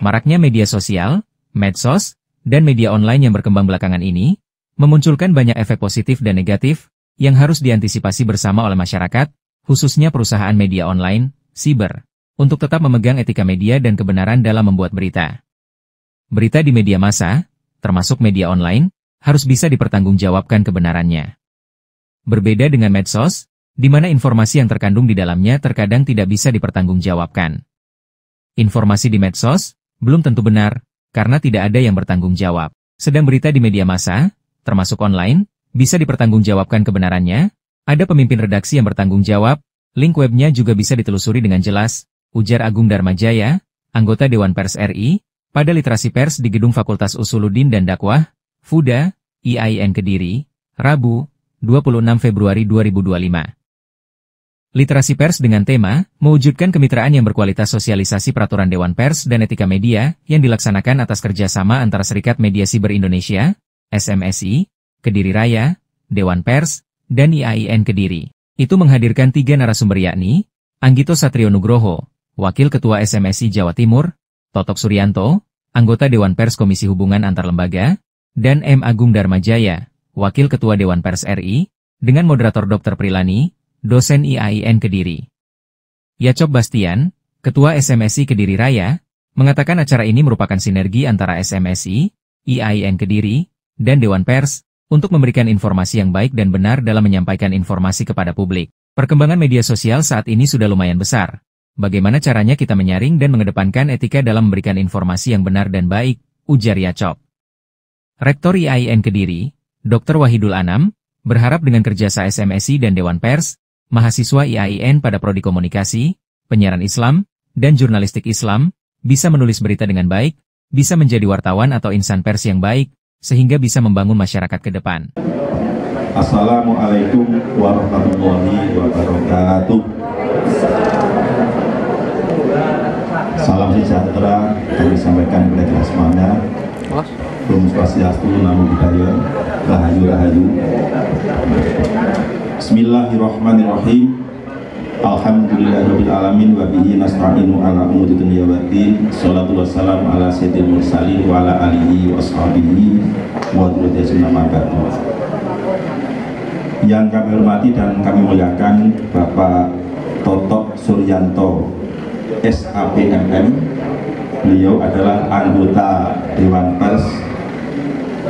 Maraknya media sosial, medsos, dan media online yang berkembang belakangan ini, memunculkan banyak efek positif dan negatif, yang harus diantisipasi bersama oleh masyarakat, khususnya perusahaan media online, siber, untuk tetap memegang etika media dan kebenaran dalam membuat berita. Berita di media massa, termasuk media online, harus bisa dipertanggungjawabkan kebenarannya. Berbeda dengan medsos, di mana informasi yang terkandung di dalamnya terkadang tidak bisa dipertanggungjawabkan. Informasi di medsos belum tentu benar, karena tidak ada yang bertanggung jawab. Sedang berita di media massa, termasuk online, bisa dipertanggungjawabkan kebenarannya, ada pemimpin redaksi yang bertanggung jawab, link webnya juga bisa ditelusuri dengan jelas, ujar Agung Darmajaya, anggota Dewan Pers RI, pada literasi pers di Gedung Fakultas Usuluddin dan Dakwah, FUDA, IAIN Kediri, Rabu, 26 Februari 2025. Literasi pers dengan tema, mewujudkan kemitraan yang berkualitas sosialisasi peraturan Dewan Pers dan Etika Media, yang dilaksanakan atas kerjasama antara Serikat Media Siber Indonesia, SMSI, Kediri Raya, Dewan Pers, dan IAIN Kediri. Itu menghadirkan 3 narasumber yakni, Anggito Satrio Nugroho, Wakil Ketua SMSI Jawa Timur, Totok Suryanto, anggota Dewan Pers Komisi Hubungan Antar Lembaga, dan M. Agung Darmajaya, Wakil Ketua Dewan Pers RI, dengan moderator Dr. Prilani, dosen IAIN Kediri. Yacop Bastian, Ketua SMSI Kediri Raya, mengatakan acara ini merupakan sinergi antara SMSI, IAIN Kediri, dan Dewan Pers, untuk memberikan informasi yang baik dan benar dalam menyampaikan informasi kepada publik. Perkembangan media sosial saat ini sudah lumayan besar. Bagaimana caranya kita menyaring dan mengedepankan etika dalam memberikan informasi yang benar dan baik, ujar Yacop. Rektor IAIN Kediri, Dr. Wahidul Anam, berharap dengan kerjasama SMSI dan Dewan Pers, mahasiswa IAIN pada Prodi Komunikasi, Penyiaran Islam, dan Jurnalistik Islam, bisa menulis berita dengan baik, bisa menjadi wartawan atau insan pers yang baik, sehingga bisa membangun masyarakat ke depan. Assalamualaikum warahmatullahi wabarakatuh. Salam sejahtera kami sampaikan kepada kita semuanya. Om Swastiastu, Namo Buddhaya, Rahayu Rahayu. Bismillahirrahmanirrahim. Alhamdulillahirabbil alamin wa bihi nasta'inu ala umuri dunya waddin. Shalatu wassalamu ala sayyidil mursalin wa ala alihi wa ashabihi wa dzurriyyatihi amma ba'du. Yang kami hormati dan kami muliakan Bapak Totok Suryanto, SAPMM. Beliau adalah anggota Dewan Pers,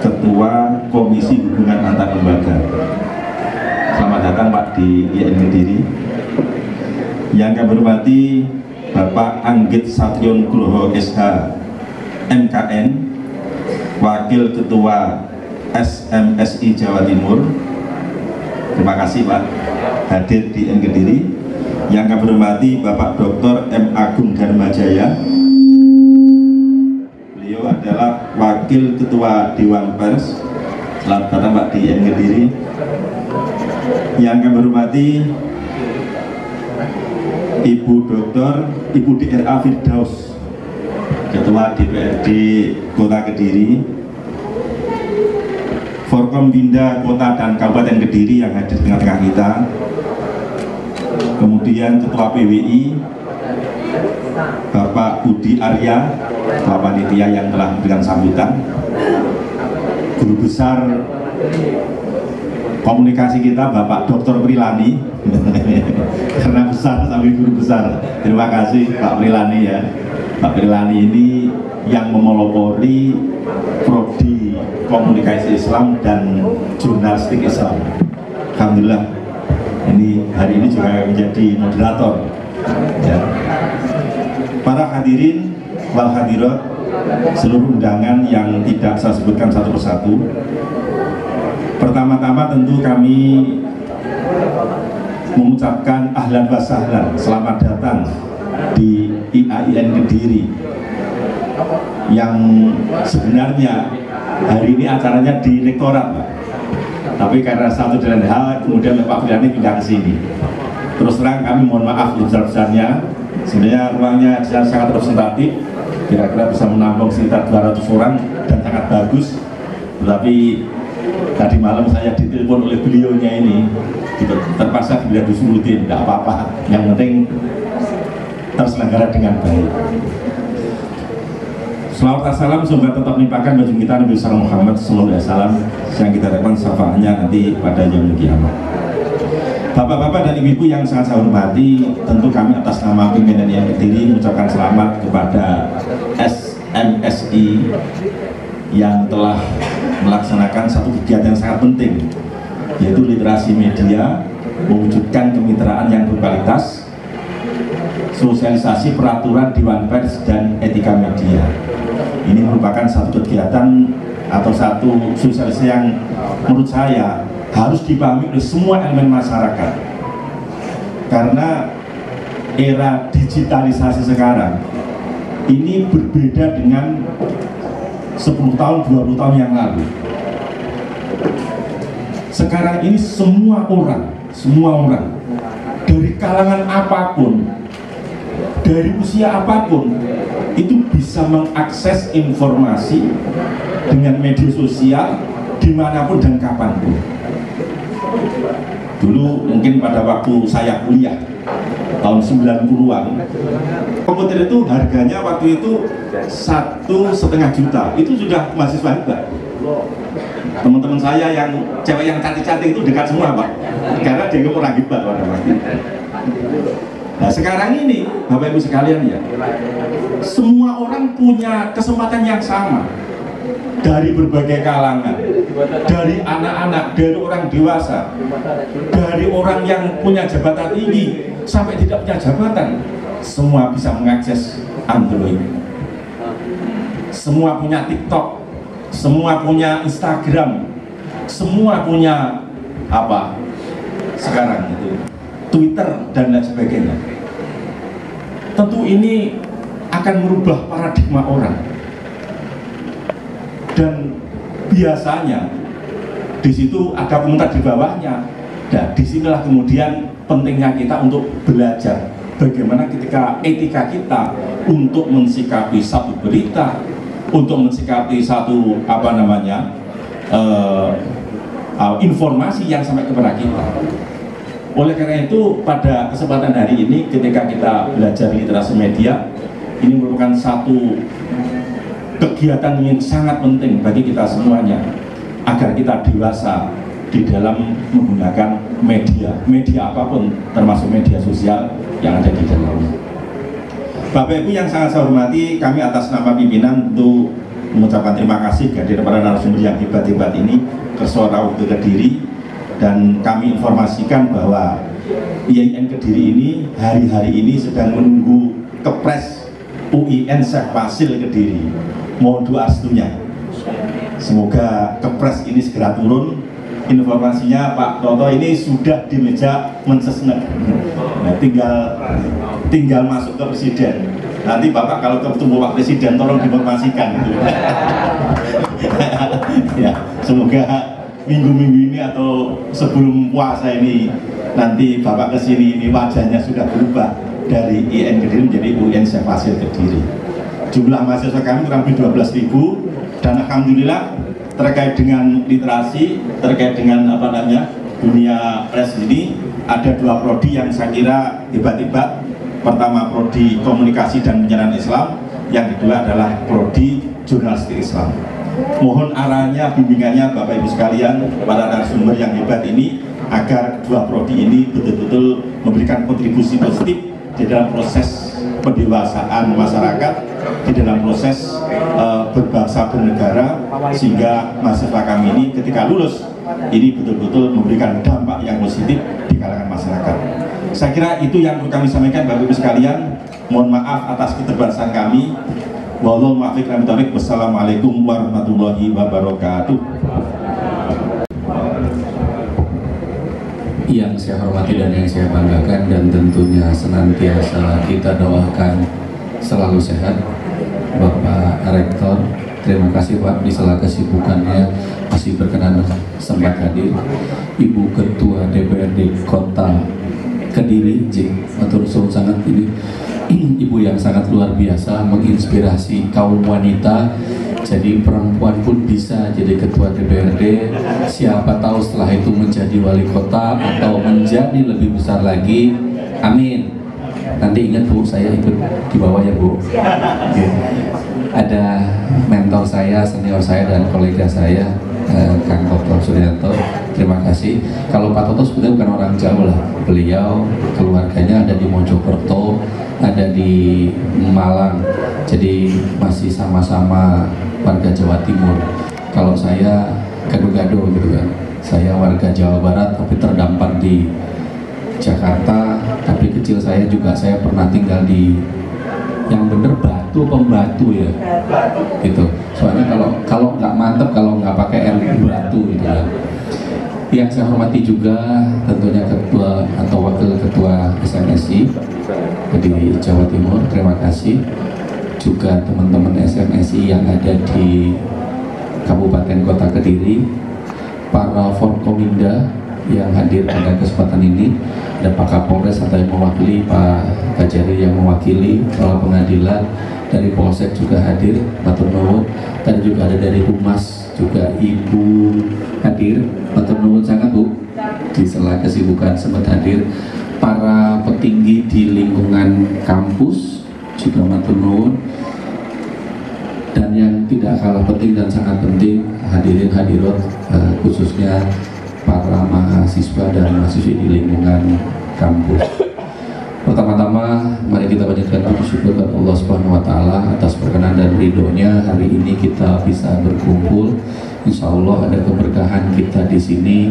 Ketua Komisi Hubungan Antar Lembaga. Selamat datang Pak di IAIN Kediri. Yang kami hormati Bapak Anggit Satrio Nugroho SH, MKN, Wakil Ketua SMSI Jawa Timur. Terima kasih Pak hadir di IAIN Kediri. Yang kami hormati Bapak Dr. M. Agung Darmajaya. Beliau adalah Wakil Ketua Dewan Pers. Selamat datang Pak di IAIN Kediri. Yang kami hormati Ibu DRA Firdaus, Ketua DPRD Kota Kediri, Forkombinda Kota dan Kabupaten Kediri yang hadir di tengah-tengah kita, kemudian Ketua PWI Bapak Budi Arya, Ketua Panitia yang telah memberikan sambutan, Guru Besar Komunikasi kita Bapak Dr. Prilani, karena besar sampai guru besar. Terima kasih Pak Prilani ya. Pak Prilani ini yang memelopori Prodi Komunikasi Islam dan Jurnalistik Islam. Alhamdulillah ini hari ini juga menjadi moderator ya. Para hadirin wal hadirat, seluruh undangan yang tidak saya sebutkan satu persatu. Pertama-tama tentu kami mengucapkan ahlan wa sahlan, selamat datang di IAIN Kediri yang sebenarnya hari ini acaranya di rektorat Pak. Tapi karena satu dan hal kemudian Pak Prilani pindah ke sini. Terus terang kami mohon maaf besar-besarnya. Sebenarnya ruangnya sangat representatif, kira-kira bisa menampung sekitar 200 orang dan sangat bagus. Tetapi tadi malam saya ditelepon oleh beliaunya ini, terpaksa bila disurutin, tidak apa-apa. Yang penting terselenggara dengan baik. Selawat salam semoga tetap melimpahkan baju kita Nabi Muhammad SAW yang kita harapkan syafaatnya nanti pada yaumul kiamat. Bapak-bapak dan ibu-ibu yang sangat saya hormati, tentu kami atas nama pimpinan yang Kediri mengucapkan selamat kepada SMSI yang telah melaksanakan satu kegiatan yang sangat penting, yaitu literasi media, mewujudkan kemitraan yang berkualitas, sosialisasi peraturan Dewan Pers dan etika media. Ini merupakan satu kegiatan atau satu sosialisasi yang menurut saya harus dipahami oleh semua elemen masyarakat, karena era digitalisasi sekarang ini berbeda dengan 10 tahun, 20 tahun yang lalu. Sekarang ini semua orang dari kalangan apapun, dari usia apapun, itu bisa mengakses informasi dengan media sosial dimanapun dan kapanpun. Dulu mungkin pada waktu saya kuliah tahun 90-an, komputer itu harganya waktu itu 1,5 juta. Itu sudah mahasiswa hebat. Teman-teman saya yang cewek yang cantik-cantik itu dekat semua, Pak, karena dia orang hebat pada waktu itu. Nah sekarang ini Bapak Ibu sekalian ya, semua orang punya kesempatan yang sama, dari berbagai kalangan, dari anak-anak, dari orang dewasa, dari orang yang punya jabatan tinggi sampai tidak punya jabatan, semua bisa mengakses Android, semua punya TikTok, semua punya Instagram, semua punya apa sekarang itu Twitter dan lain sebagainya. Tentu ini akan merubah paradigma orang, dan biasanya di situ ada komentar di bawahnya. Dan disinilah kemudian pentingnya kita untuk belajar bagaimana ketika etika kita untuk mensikapi satu berita, untuk mensikapi satu informasi yang sampai kepada kita. Oleh karena itu pada kesempatan hari ini ketika kita belajar literasi media, ini merupakan satu kegiatan yang sangat penting bagi kita semuanya agar kita dewasa di dalam menggunakan media apapun, termasuk media sosial yang ada di dalamnya. Bapak Ibu yang sangat saya hormati, kami atas nama pimpinan untuk mengucapkan terima kasih kepada para narasumber yang hebat-hebat ini ke Suara Waktu Kediri. Dan kami informasikan bahwa IAIN Kediri ini hari-hari ini sedang menunggu Kepres UIN Syekh Fasil Kediri. Mohon doa restunya, semoga Kepres ini segera turun. Informasinya Pak Toto ini sudah di meja Mensesnek, nah, tinggal masuk ke Presiden. Nanti Bapak kalau ketemu Pak Presiden tolong diinformasikan gitu. Ya, semoga minggu-minggu ini atau sebelum puasa ini nanti Bapak kesini ini wajahnya sudah berubah dari IAIN Kediri menjadi UIN Syekh Fasil Kediri. Jumlah mahasiswa kami kurang lebih 12.000, dan alhamdulillah terkait dengan literasi, terkait dengan dunia pers ini ada 2 prodi yang saya kira hebat-hebat. Pertama prodi komunikasi dan penyiaran Islam, yang kedua adalah prodi jurnalistik Islam. Mohon arahnya, bimbingannya Bapak Ibu sekalian, para narasumber yang hebat ini, agar 2 prodi ini betul-betul memberikan kontribusi positif di dalam proses pendewasaan masyarakat, di dalam proses berbangsa bernegara, sehingga mahasiswa kami ini ketika lulus ini betul-betul memberikan dampak yang positif di kalangan masyarakat. Saya kira itu yang perlu kami sampaikan Bapak Ibu sekalian. Mohon maaf atas keterbatasan kami. Wassalamualaikum warahmatullahi wabarakatuh. Yang saya hormati dan yang saya banggakan, dan tentunya senantiasa kita doakan selalu sehat, Bapak Rektor. Terima kasih Pak, di sela kesibukannya masih berkenan sempat hadir. Ibu Ketua DPRD Kota Kediri, matur suwun sangat, ini ibu yang sangat luar biasa, menginspirasi kaum wanita. Jadi perempuan pun bisa jadi ketua DPRD, siapa tahu setelah itu menjadi wali kota atau menjadi lebih besar lagi. Amin. Nanti ingat Bu, saya ikut di bawah ya Bu. ada mentor saya, senior saya dan kolega saya, Kang Toto Suryanto. Terima kasih. Kalau Pak Toto sebenarnya bukan orang jauh lah. Beliau keluarganya ada di Mojokerto, ada di Malang. Jadi masih sama-sama warga Jawa Timur. Kalau saya gado-gado gitu kan. Saya warga Jawa Barat tapi terdampar di Jakarta. Tapi kecil saya juga saya pernah tinggal di yang bener pembatu ya gitu. Soalnya kalau nggak mantep, kalau nggak pakai air batu gitu ya. Yang saya hormati juga tentunya ketua atau wakil ketua SMSI di Jawa Timur, terima kasih. Juga teman-teman SMSI yang ada di Kabupaten Kota Kediri, para Forkominda yang hadir pada kesempatan ini, ada Pak Kapolres atau yang mewakili, Pak Kajari yang mewakili, Kepala Pengadilan dari Polsek juga hadir, matur nuwun, dan juga ada dari Humas juga Ibu hadir, matur nuwun sangat Bu, di sela kesibukan sempat hadir, para petinggi di lingkungan kampus juga matur nuwun, dan yang tidak kalah penting dan sangat penting hadirin hadirat khususnya para mahasiswa dan mahasiswi di lingkungan kampus. Pertama-tama mari kita panjatkan puji syukur kepada Allah Subhanahu wa taala atas perkenan dan ridhonya hari ini kita bisa berkumpul. Insya Allah ada keberkahan kita di sini.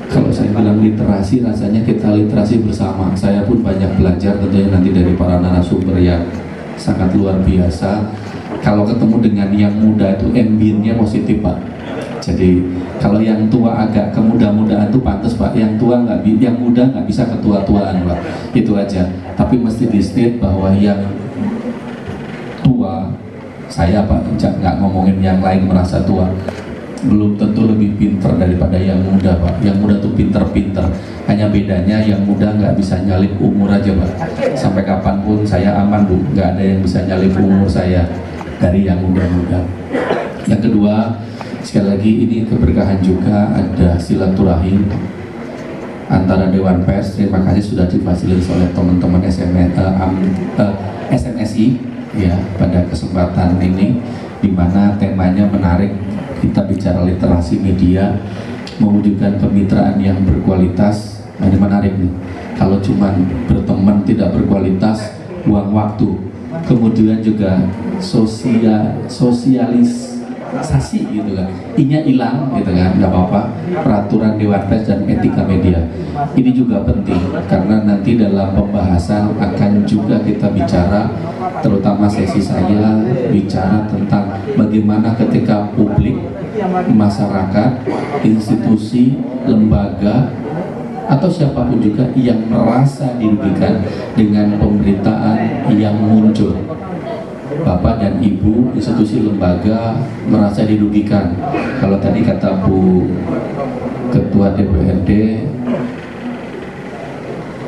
Kalau saya bilang literasi, rasanya kita literasi bersama. Saya pun banyak belajar tentunya nanti dari para narasumber yang sangat luar biasa. Kalau ketemu dengan yang muda itu ambience-nya positif Pak. Jadi kalau yang tua agak kemuda-mudaan tuh pantas Pak, yang tua nggak, yang muda nggak bisa ketua-tuaan Pak, itu aja. Tapi mesti di state bahwa yang tua, saya Pak nggak ngomongin yang lain merasa tua, belum tentu lebih pinter daripada yang muda Pak. Yang muda tuh pinter-pinter, hanya bedanya yang muda nggak bisa nyalip umur aja Pak. Sampai kapanpun saya aman Bu, nggak ada yang bisa nyalip umur saya dari yang muda-muda. Yang kedua, sekali lagi ini keberkahan juga ada silaturahim antara Dewan Pers. Terima kasih sudah difasilitasi oleh teman-teman SMSI ya pada kesempatan ini, di mana temanya menarik. Kita bicara literasi media, mewujudkan kemitraan yang berkualitas. Nah, ini menarik nih. Kalau cuma berteman tidak berkualitas, buang waktu. Kemudian juga sosialisasi gitu kan, inya hilang gitu kan, nggak apa-apa. Peraturan Dewan Pers dan etika media ini juga penting karena nanti dalam pembahasan akan juga kita bicara, terutama sesi saya bicara tentang bagaimana ketika publik, masyarakat, institusi, lembaga atau siapapun juga yang merasa dirugikan dengan pemberitaan yang muncul. Bapak dan Ibu, institusi lembaga merasa dirugikan. Kalau tadi kata Bu Ketua DPRD,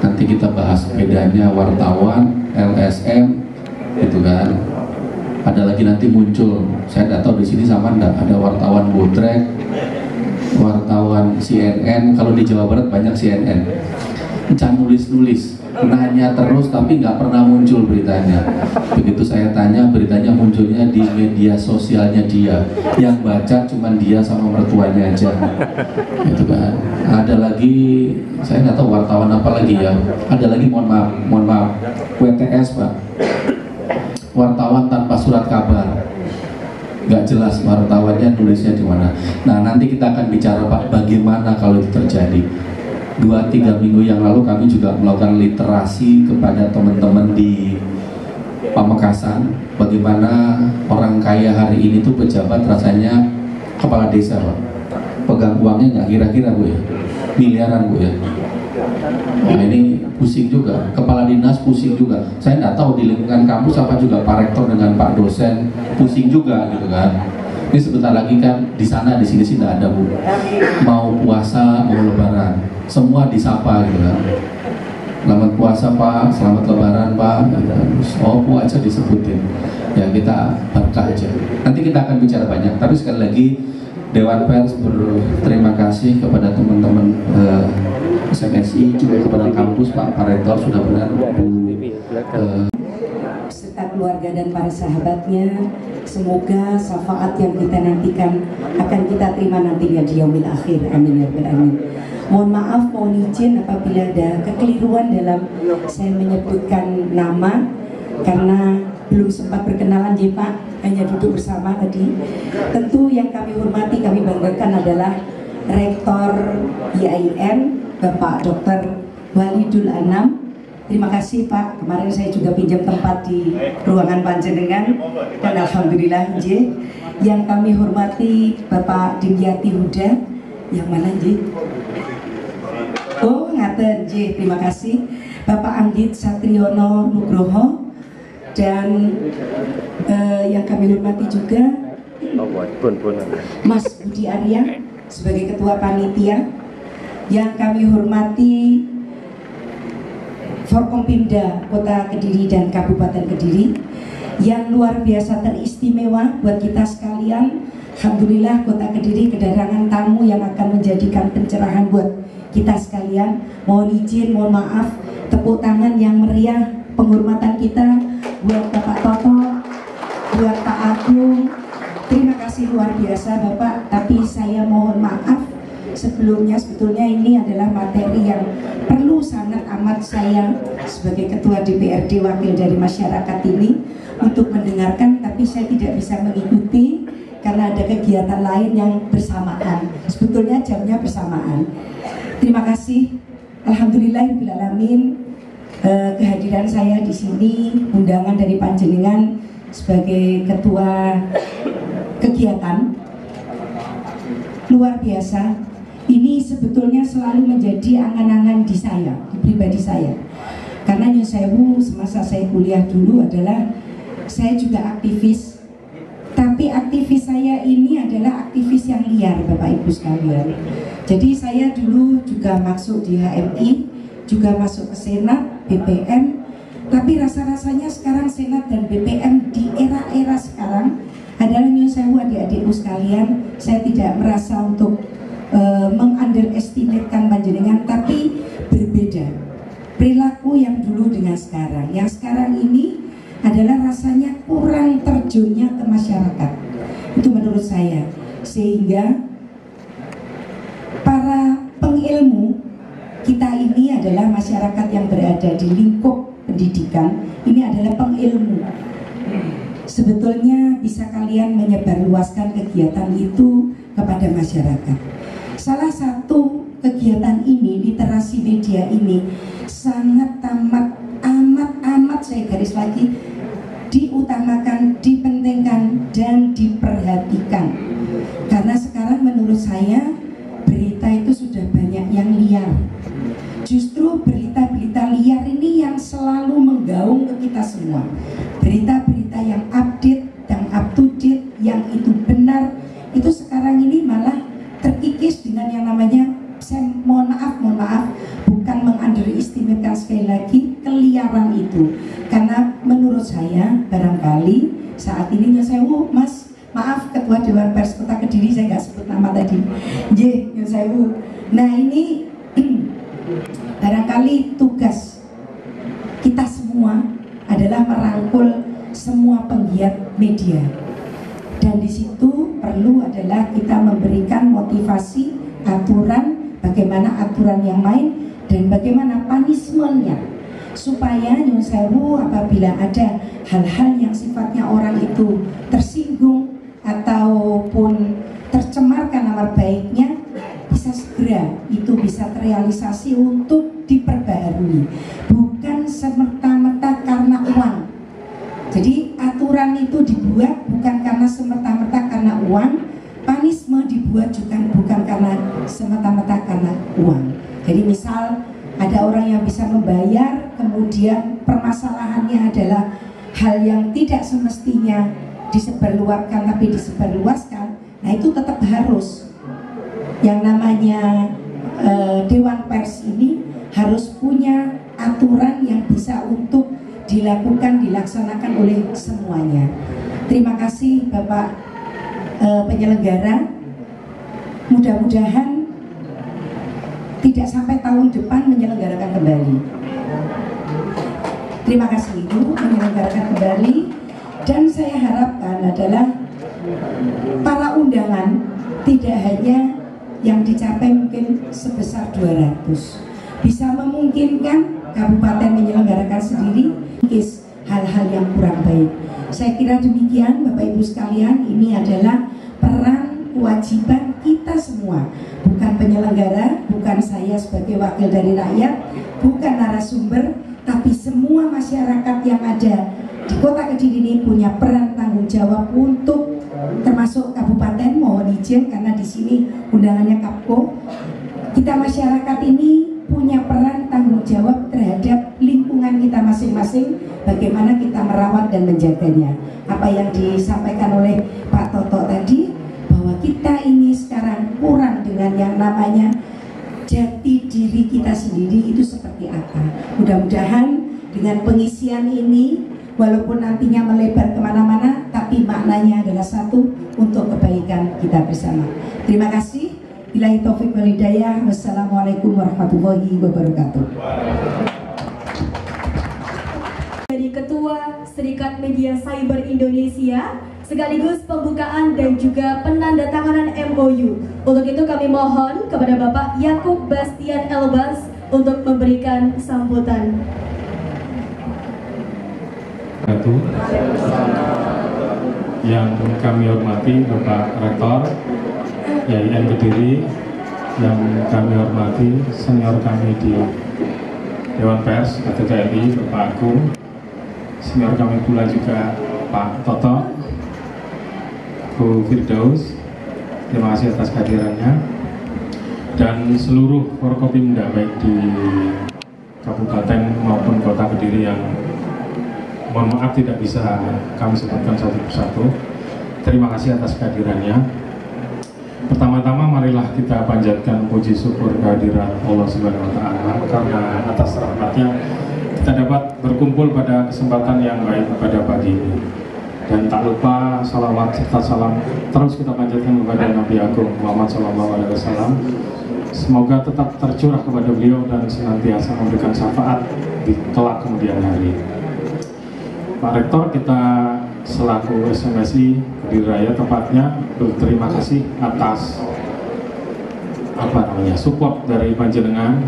nanti kita bahas bedanya wartawan, LSM, gitu kan. Ada lagi nanti muncul, saya tidak tahu di sini sama enggak, ada wartawan Botrek, wartawan CNN. Kalau di Jawa Barat banyak CNN, nulis-nulis, nanya terus tapi nggak pernah muncul beritanya. Begitu saya tanya, beritanya munculnya di media sosialnya dia, yang baca cuman dia sama mertuanya aja, gitu kan. Ada lagi, saya nggak tahu wartawan apa lagi ya, ada lagi, mohon maaf, WTS Pak, wartawan tanpa surat kabar, nggak jelas wartawannya nulisnya di mana. Nah, nanti kita akan bicara Pak, bagaimana kalau itu terjadi. 2-3 minggu yang lalu kami juga melakukan literasi kepada teman-teman di Pamekasan, bagaimana orang kaya hari ini tuh pejabat rasanya kepala desa Pak, pegang uangnya nggak kira-kira Bu ya, miliaran Bu ya. Nah ini pusing juga, kepala dinas pusing juga. Saya nggak tahu di lingkungan kampus apa juga Pak Rektor dengan Pak dosen pusing juga gitu kan. Ini sebentar lagi kan di sana, di sini sih nggak ada Bu. Mau puasa, mau lebaran, semua disapa gitu kan. Selamat puasa Pak, selamat lebaran Pak. Oh Bu aja disebutin. Ya kita berkah aja. Nanti kita akan bicara banyak. Tapi sekali lagi Dewan Pers berterima kasih kepada teman-teman SMSI, juga kepada kampus Pak Rektor sudah benar Bu. keluarga dan para sahabatnya. Semoga syafaat yang kita nantikan akan kita terima nantinya di yaumil akhir. Amin ya rabbal alamin. Mohon maaf, mohon izin apabila ada kekeliruan dalam saya menyebutkan nama, karena belum sempat berkenalan ya Pak, hanya duduk bersama tadi. Tentu yang kami hormati, kami banggakan adalah Rektor IAIN Bapak Dr. Walidul Anam. Terima kasih Pak, kemarin saya juga pinjam tempat di ruangan panjenengan dan alhamdulillah J. Yang kami hormati Bapak Dimyati Huda, yang mana J? Oh ngaten J, terima kasih. Bapak Anggit Satriono Nugroho, dan yang kami hormati juga Mas Budi Arya sebagai Ketua Panitia. Yang kami hormati Forkompimda Kota Kediri dan Kabupaten Kediri, yang luar biasa teristimewa buat kita sekalian. Alhamdulillah Kota Kediri kedatangan tamu yang akan menjadikan pencerahan buat kita sekalian. Mohon izin, mohon maaf, tepuk tangan yang meriah penghormatan kita buat Bapak Toto, buat Pak Agung. Terima kasih luar biasa Bapak, tapi saya mohon maaf sebelumnya. Sebetulnya ini adalah materi yang perlu sangat amat saya sebagai Ketua DPRD wakil dari masyarakat ini untuk mendengarkan, tapi saya tidak bisa mengikuti karena ada kegiatan lain yang bersamaan. Sebetulnya jamnya bersamaan. Terima kasih. Alhamdulillahirobbilalamin, kehadiran saya di sini, undangan dari panjenengan sebagai Ketua kegiatan luar biasa. Ini sebetulnya selalu menjadi angan-angan di saya, di pribadi saya. Karena Nyun Sewu semasa saya kuliah dulu adalah saya juga aktivis. Tapi aktivis saya ini adalah aktivis yang liar Bapak Ibu sekalian. Jadi saya dulu juga masuk di HMI, juga masuk ke Senat, BPM. Tapi rasa-rasanya sekarang Senat dan BPM di era-era sekarang adalah Nyun Sewu adik-adikku sekalian, saya tidak merasa untuk mengunderestimatekan panjenengan, tapi berbeda perilaku yang dulu dengan sekarang. Yang sekarang ini adalah rasanya kurang terjunnya ke masyarakat, itu menurut saya. Sehingga para pengilmu kita ini adalah masyarakat yang berada di lingkup pendidikan, ini adalah pengilmu. Sebetulnya bisa kalian menyebarluaskan kegiatan itu kepada masyarakat. Salah satu kegiatan ini, literasi media ini, sangat amat saya garis lagi diutamakan, dipentingkan, dan diperhatikan. Karena sekarang menurut saya berita itu sudah banyak yang liar. Justru berita-berita liar ini yang selalu menggaung ke kita semua. Berita-berita yang update, yang up to date, yang itu benar, itu sekarang ini malah terkikis dengan yang namanya, saya mohon maaf, bukan mengunderestimatekan, sekali lagi keliaran itu. Karena menurut saya barangkali saat ini Nyun Sewu, Mas, maaf Ketua Dewan Pers Kota Kediri, saya nggak sebut nama tadi, Nyun Sewu. Nah ini barangkali tugas kita semua adalah merangkul semua penggiat media. Dan di situ perlu adalah kita memberikan motivasi, aturan, bagaimana aturan yang main, dan bagaimana punishment-nya, supaya Nyun Sewu apabila ada hal-hal yang sifatnya orang itu tersinggung ataupun tercemarkan nama baiknya, bisa segera itu bisa terrealisasi untuk diperbaharui, bukan semerta-merta karena uang. Jadi aturan itu dibuat bukan karena semerta-merta karena uang, punishment dibuat juga bukan karena semata-mata karena uang. Jadi misal ada orang yang bisa membayar, kemudian permasalahannya adalah hal yang tidak semestinya disebarluaskan tapi disebarluaskan, nah itu tetap harus yang namanya Dewan Pers ini harus punya aturan yang bisa untuk dilakukan, dilaksanakan oleh semuanya. Terima kasih Bapak penyelenggara. Mudah-mudahan tidak sampai tahun depan menyelenggarakan kembali. Terima kasih Ibu, menyelenggarakan kembali. Dan saya harapkan adalah para undangan tidak hanya yang dicapai mungkin sebesar 200, bisa memungkinkan kabupaten menyelenggarakan sendiri hal-hal yang kurang baik. Saya kira demikian Bapak Ibu sekalian, ini adalah peran kewajiban kita semua, bukan penyelenggara, bukan saya sebagai wakil dari rakyat, bukan narasumber, tapi semua masyarakat yang ada di Kota Kediri ini punya peran tanggung jawab untuk, termasuk kabupaten, mohon izin karena di sini undangannya Kapko, kita masyarakat ini punya peran tanggung jawab terhadap lingkungan kita masing-masing, bagaimana kita merawat dan menjaganya. Apa yang disampaikan oleh Pak Toto tadi, bahwa kita ini sekarang kurang dengan yang namanya jati diri kita sendiri itu seperti apa. Mudah-mudahan dengan pengisian ini, walaupun nantinya melebar kemana-mana, tapi maknanya adalah satu, untuk kebaikan kita bersama. Terima kasih. Billahi taufiq wal hidayah. Wassalamualaikum warahmatullahi wabarakatuh. Dari Ketua Serikat Media Cyber Indonesia, sekaligus pembukaan dan juga penandatanganan MOU. Untuk itu kami mohon kepada Bapak Yakub Bastian Elbas untuk memberikan sambutan. Yang kami hormati Bapak Rektor IAIN Kediri, yang kami hormati senior kami di Dewan Pers atau TNI Bapak Agung, senior kami pula juga Pak Toto, Bu Firdaus, terima kasih atas kehadirannya, dan seluruh Forkopimda baik di Kabupaten maupun Kota Kediri yang mohon maaf tidak bisa kami sebutkan satu persatu. Terima kasih atas kehadirannya. Pertama-tama marilah kita panjatkan puji syukur kehadiran Allah Subhanahu wa Ta'ala, karena atas rahmatnya kita dapat berkumpul pada kesempatan yang baik pada pagi ini. Dan tak lupa salawat serta salam terus kita panjatkan kepada Nabi Agung Muhammad SAW. Semoga tetap tercurah kepada beliau dan senantiasa memberikan syafaat di kelak kemudian hari. Pak Rektor, kita selaku SMSI Kediri Raya tepatnya berterima kasih atas support dari panjenengan,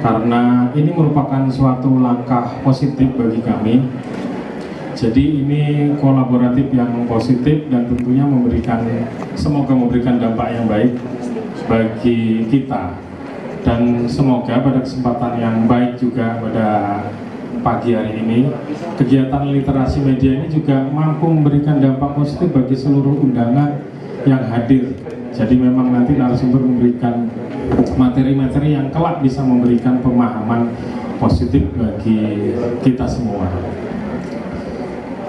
karena ini merupakan suatu langkah positif bagi kami. Jadi ini kolaboratif yang positif dan tentunya semoga memberikan dampak yang baik bagi kita, dan semoga pada kesempatan yang baik juga pada pagi hari ini, kegiatan literasi media ini juga mampu memberikan dampak positif bagi seluruh undangan yang hadir. Jadi memang nanti narasumber memberikan materi-materi yang kelak bisa memberikan pemahaman positif bagi kita semua.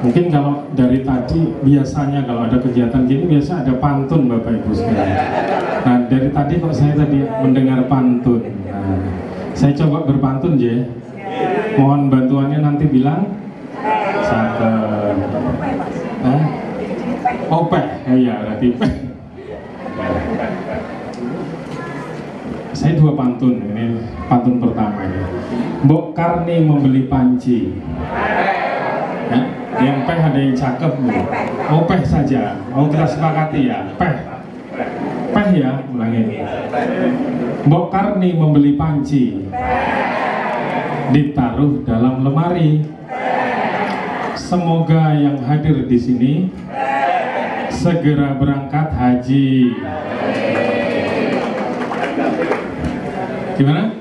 Mungkin kalau dari tadi, biasanya kalau ada kegiatan gini biasa ada pantun Bapak Ibu sekalian. Nah dari tadi kok saya tadi mendengar pantun. Nah, saya coba berpantun ya. Mohon bantuannya nanti bilang opeh, ya berarti. Saya dua pantun, ini pantun pertama ini. Mbok Karni membeli panci. Ya, yang peh ada yang cakep nih. Opeh saja. Mau kita sepakati ya, peh. Peh ya, ulangi. Mbok Karni membeli panci. Ditaruh dalam lemari. Semoga yang hadir di sini segera berangkat haji. Gimana?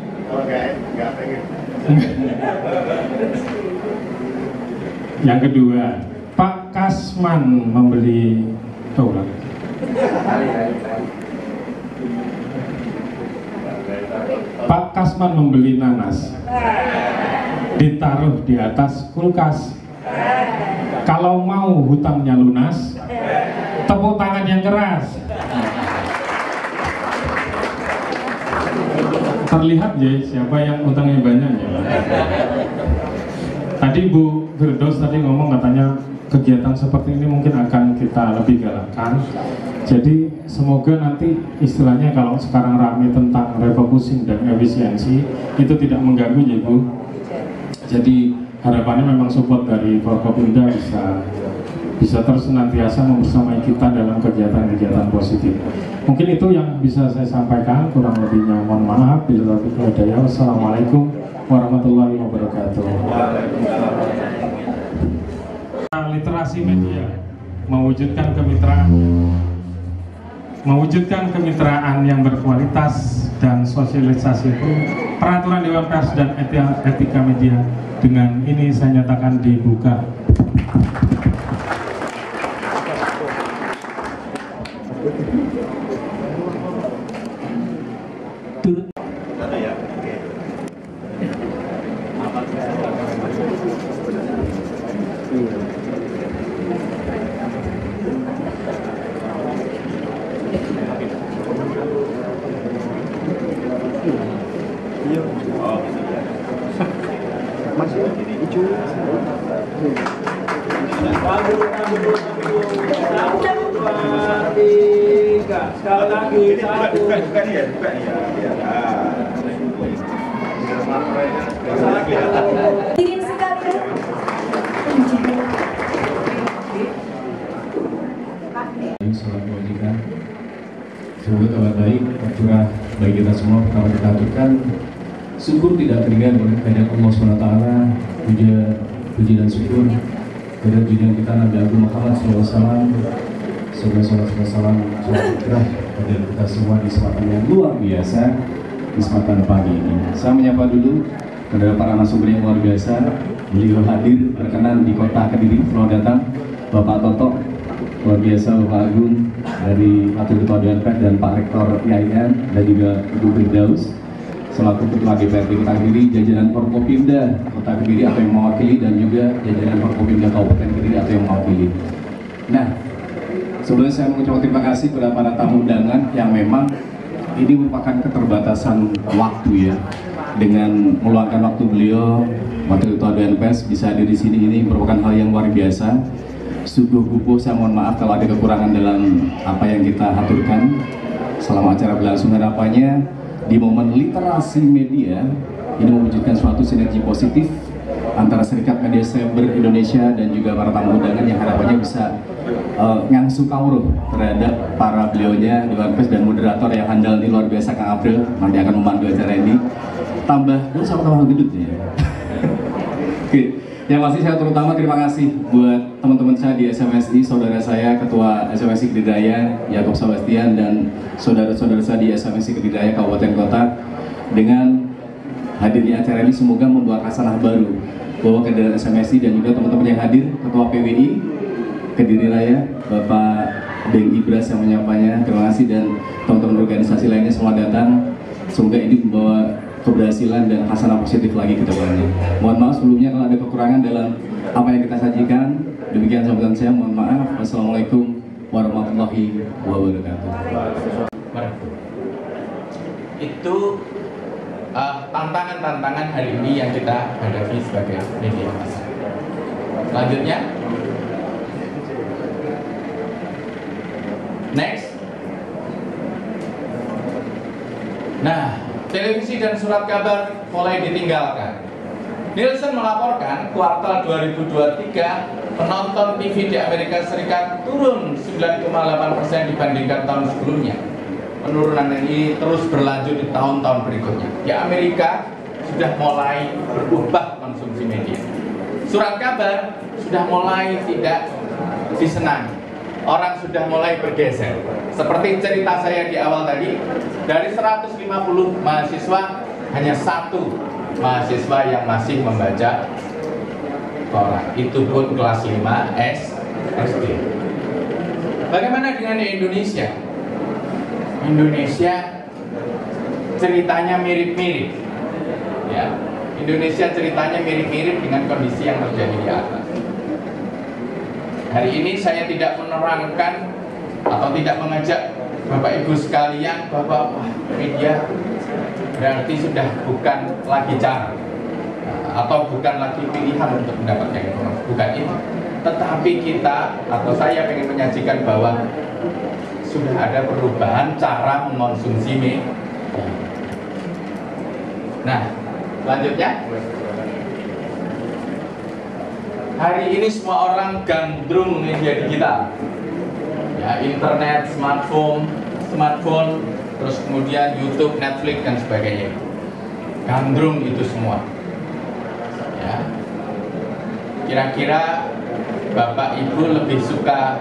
Yang kedua, Pak Kasman membeli Pak Kasman membeli nanas, ditaruh di atas kulkas. Kalau mau hutangnya lunas, tepuk tangan yang keras. Terlihat ya siapa yang hutangnya banyak ya. Tadi Bu Firdaus tadi ngomong katanya kegiatan seperti ini mungkin akan kita lebih galakkan. Jadi semoga nanti istilahnya kalau sekarang ramai tentang refocusing dan efisiensi itu tidak mengganggu ya Bu. Jadi harapannya memang support dari Forkopimda bisa terus senantiasa membersamai kita dalam kegiatan-kegiatan positif. Mungkin itu yang bisa saya sampaikan, kurang lebihnya mohon maaf. Bila taufiq wal hidayah. Wassalamualaikum warahmatullahi wabarakatuh. Literasi media mewujudkan kemitraan yang berkualitas dan sosialisasi itu peraturan Dewan Pers dan etika media. Dengan ini saya nyatakan dibuka. Sekali lagi, bukan ya. Hadirin sekalian. Salam kebajikan. Semoga kabar baik tercurah bagi kita semua. Pertama kita haturkan syukur tidak teringat kepada Allah SWT. Puji dan syukur kepada junjungan kita Nabi Agung Muhammad SAW. Semoga salam pada kita semua di kesempatan yang luar biasa, di kesempatan pagi ini. Saya menyapa dulu kepada para narasumber yang luar biasa. Beliau hadir berkenan di kota Kediri. Selamat datang Bapak Toto, luar biasa Bapak Agung dari Wakil Ketua Dewan Pers dan Pak Rektor IAIN, dan juga Ibu Firdaus selaku Ketua DPRD Kota Kediri, jajaran Forkopimda Kota Kediri atau yang mewakili, dan juga jajaran Forkopimda Kabupaten Kediri atau yang mewakili. Nah, sebelumnya saya mengucapkan terima kasih kepada para tamu undangan yang memang ini merupakan keterbatasan waktu ya. Dengan meluangkan waktu beliau, Wakil Ketua Dewan Pers bisa hadir di sini, ini merupakan hal yang luar biasa. Sungguh saya mohon maaf kalau ada kekurangan dalam apa yang kita aturkan selama acara berlangsung. Harapannya di momen literasi media ini mewujudkan suatu sinergi positif antara Serikat Media Cyber Indonesia dan juga para tamu undangan yang harapannya bisa ngangsu kawruh terhadap para beliaunya Dewan Pers dan moderator yang handal ini luar biasa, Kang April nanti akan memandu acara ini. Tambah sama-sama gedut ya. Oke, yang pasti saya terutama terima kasih buat teman-teman saya di SMSI, saudara saya Ketua SMSI Kediri Yakub Sebastian dan saudara-saudara saya di SMSI Kediri Kabupaten Kota. Dengan hadirnya acara ini semoga membawa hasanah baru bahwa ke SMSI dan juga teman-teman yang hadir, Ketua PWI Kediri Raya Bapak Deng Ibras yang menyapanya, terima kasih, dan teman-teman organisasi lainnya selamat datang. Semoga ini membawa keberhasilan dan hasanah positif lagi ke depannya. Mohon maaf sebelumnya kalau ada kekurangan dalam apa yang kita sajikan. Demikian sambutan saya, mohon maaf. Wassalamualaikum warahmatullahi wabarakatuh. Itu tantangan-tantangan hari ini yang kita hadapi sebagai media massa. Selanjutnya, next. Nah, televisi dan surat kabar mulai ditinggalkan. Nielsen melaporkan kuartal 2023 penonton TV di Amerika Serikat turun 9,8% dibandingkan tahun sebelumnya. Penurunan ini terus berlanjut di tahun-tahun berikutnya. Di Amerika sudah mulai berubah konsumsi media. Surat kabar sudah mulai tidak disenangi. Orang sudah mulai bergeser. Seperti cerita saya di awal tadi, dari 150 mahasiswa hanya 1 mahasiswa yang masih membaca koran. Itu pun kelas 5 SD. Bagaimana dengan Indonesia? Indonesia ceritanya mirip-mirip. Ya, Indonesia ceritanya mirip-mirip dengan kondisi yang terjadi di atas. Hari ini saya tidak menerangkan atau tidak mengajak Bapak Ibu sekalian bahwa media berarti sudah bukan lagi cara atau bukan lagi pilihan untuk mendapatkan informasi, bukan itu. Tetapi kita atau saya ingin menyajikan bahwa sudah ada perubahan cara mengonsumsi media. Nah, selanjutnya hari ini semua orang gandrung media digital, ya, internet, smartphone, terus kemudian YouTube, Netflix dan sebagainya. Gandrung itu semua. Ya. Kira-kira Bapak Ibu lebih suka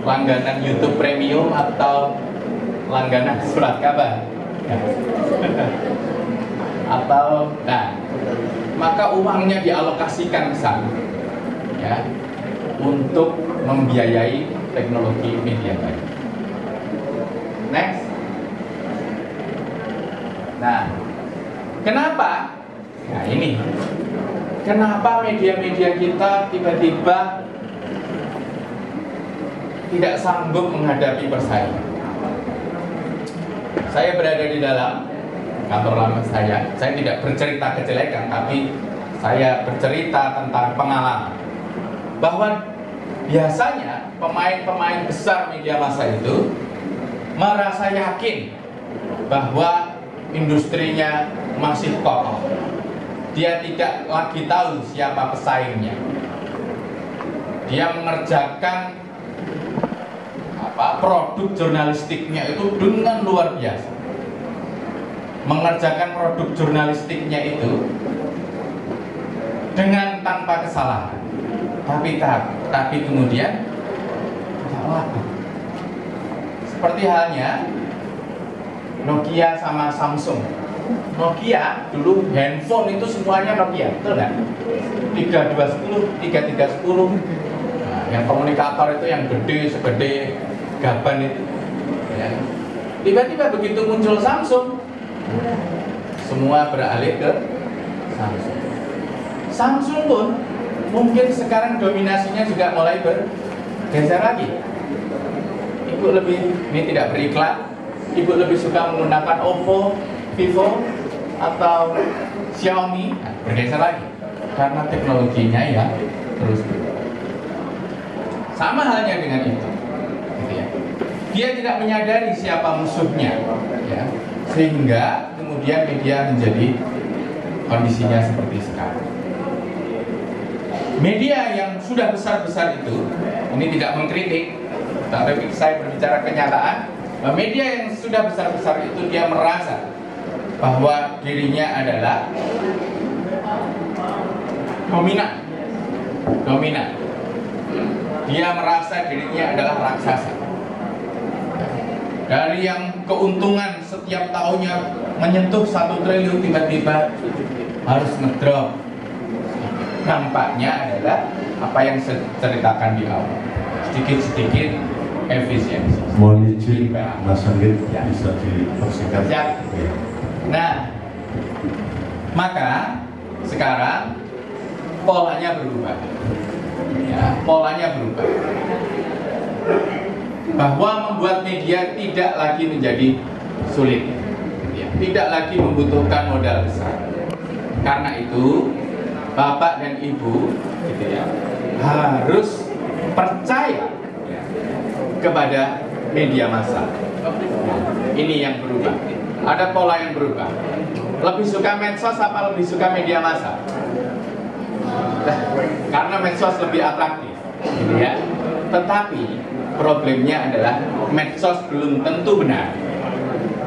langganan YouTube Premium atau langganan surat kabar? Ya. Atau, nah, maka uangnya dialokasikan ke sana, ya, untuk membiayai teknologi media baru. Next. Nah, kenapa? Nah ini, kenapa media-media kita tiba-tiba tidak sanggup menghadapi persaingan? Saya berada di dalam kantor lama saya tidak bercerita kejelekan, tapi saya bercerita tentang pengalaman bahwa biasanya pemain-pemain besar media massa itu merasa yakin bahwa industrinya masih kokoh. Dia tidak lagi tahu siapa pesaingnya. Dia mengerjakan produk jurnalistiknya itu dengan luar biasa. Mengerjakan produk jurnalistiknya itu dengan tanpa kesalahan, tapi kemudian tidak laku. Seperti halnya Nokia sama Samsung. Nokia dulu handphone itu semuanya Nokia, betul nggak? 3210, 3310. Nah, yang komunikator itu yang gede segede gaban itu. Ya. Tiba-tiba begitu muncul Samsung, semua beralih ke Samsung. Samsung pun mungkin sekarang dominasinya juga mulai bergeser lagi. Ibu lebih, ini tidak beriklan, ibu lebih suka menggunakan Oppo, Vivo, atau Xiaomi, nah, bergeser lagi karena teknologinya ya terus berubah. Sama halnya dengan itu, gitu ya. Dia tidak menyadari siapa musuhnya, ya. Sehingga kemudian media menjadi kondisinya seperti sekarang. Media yang sudah besar-besar itu, ini tidak mengkritik, tapi saya berbicara kenyataan. Media yang sudah besar-besar itu dia merasa bahwa dirinya adalah dominan. Dia merasa dirinya adalah raksasa. Dari yang keuntungan setiap tahunnya menyentuh 1 triliun, tiba-tiba harus ngedrop. Nampaknya adalah apa yang saya ceritakan di awal, sedikit-sedikit efisiensi. Mohon izin Mas Anggit, ya, bisa dipersingkat. Ya. Nah, maka sekarang polanya berubah. Ya, polanya berubah. Bahwa membuat media tidak lagi menjadi sulit, ya, tidak lagi membutuhkan modal besar. Karena itu Bapak dan Ibu, gitu ya, harus percaya, ya, kepada media massa. Ini yang berubah. Ada pola yang berubah. Lebih suka medsos apa lebih suka media massa? Karena medsos lebih atraktif, gitu ya. Tetapi problemnya adalah medsos belum tentu benar.